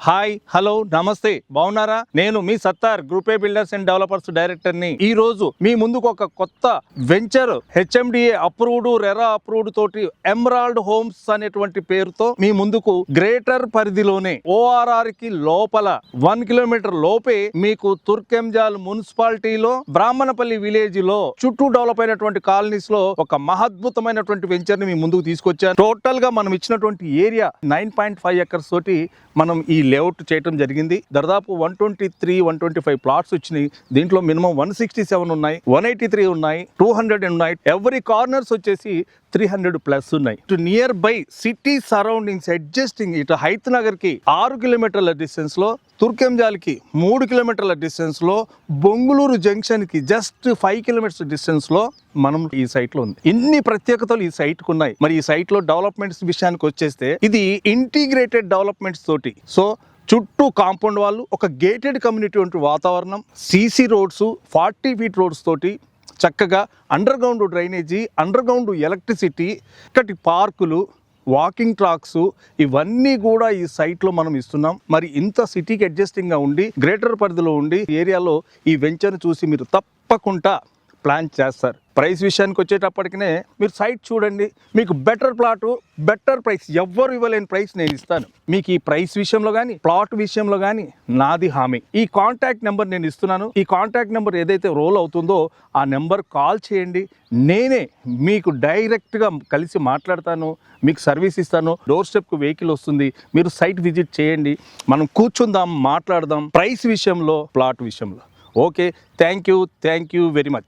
Hi hello నమస్తే బాగున్నారా? నేను మీ Sattar group A builders and developers director ని. ఈ రోజు మీ ముందుకు ఒక కొత్త venture HMDA approved RERA approved తోటి ఎమరాల్డ్ హోమ్స్ అనేటువంటి పేరుతో మీ ముందుకు గ్రేటర్ పరిధిలోనే ORR కి లోపల 1 కిలోమీటర్ లోపే మీకు తుర్కెంజాల్ మున్సిపాలిటీలో బ్రాహ్మణపల్లి విలేజ్ లో చుట్టూ డెవలప్ అయినటువంటి కాలనీస్ లో ఒక మహద్భుతమైనటువంటి వెంచర్ ని మీ ముందుకు తీసుకొచ్చాను. టోటల్ గా మనం ఇచ్చినటువంటి ఏరియా 9.5 ఎకర్స్ తోటి మనం ఈ లేఅవుట్ చేయడం జరిగింది. దాదాపు 123-125 ప్లాట్స్ వచ్చినాయి. దీంట్లో మినిమం 167 ఉన్నాయి, 183 ఉన్నాయి, 200 ఉన్నాయి. ఎవ్రీ కార్నర్స్ వచ్చేసి 300+ ఉన్నాయి. Near by city surroundings adjusting ఇటు హైత్ నగర్ కి 6 కిలోమీటర్ల డిస్టెన్స్ లో, తుర్కెంజాల్ కి 3 కిలోమీటర్ల డిస్టెన్స్ లో, బొంగుళూరు జంక్షన్ కి జస్ట్ 5 కిలోమీటర్స్ డిస్టెన్స్ లో మనం ఈ సైట్ లో ఉంది. ఇన్ని ప్రత్యేకతలు ఈ సైట్ కు ఉన్నాయి. మరి ఈ సైట్ లో డెవలప్మెంట్స్ విషయానికి వచ్చేస్తే ఇది ఇంటిగ్రేటెడ్ డెవలప్మెంట్స్ తోటి, సో చుట్టూ కాంపౌండ్ వాళ్ళు, ఒక గేటెడ్ కమ్యూనిటీ వంటి వాతావరణం, CC రోడ్స్, 40 ఫీట్ రోడ్స్ తోటి చక్కగా under ground drainage, under ground electricity, ఇక్కడి పార్కులు, వాకింగ్ ట్రాక్స్, ఇవన్నీ కూడా ఈ సైట్లో మనం ఇస్తున్నాం. మరి ఇంత సిటీకి అడ్జస్టింగ్గా ఉండి గ్రేటర్ పరిధిలో ఉండి ఏరియాలో ఈ వెంచర్ చూసి మీరు తప్పకుండా ప్లాన్ చేస్తారు. ప్రైస్ విషయానికి వచ్చేటప్పటికనే మీరు సైట్ చూడండి, మీకు బెటర్ ప్లాటు, బెటర్ ప్రైస్, ఎవ్వరు ఇవ్వలేని ప్రైస్ నేను ఇస్తాను. మీకు ఈ ప్రైస్ విషయంలో కానీ, ప్లాట్ విషయంలో కానీ నాది హామీ. ఈ కాంటాక్ట్ నెంబర్ నేను ఇస్తున్నాను. ఈ కాంటాక్ట్ నెంబర్ ఏదైతే రోల్ అవుతుందో ఆ నెంబర్ కాల్ చేయండి. నేనే మీకు డైరెక్ట్గా కలిసి మాట్లాడతాను, మీకు సర్వీస్ ఇస్తాను. డోర్ స్టెప్కు వెహికల్ వస్తుంది, మీరు సైట్ విజిట్ చేయండి, మనం కూర్చుందాం, మాట్లాడదాం ప్రైస్ విషయంలో, ప్లాట్ విషయంలో. Okay, thank you very much.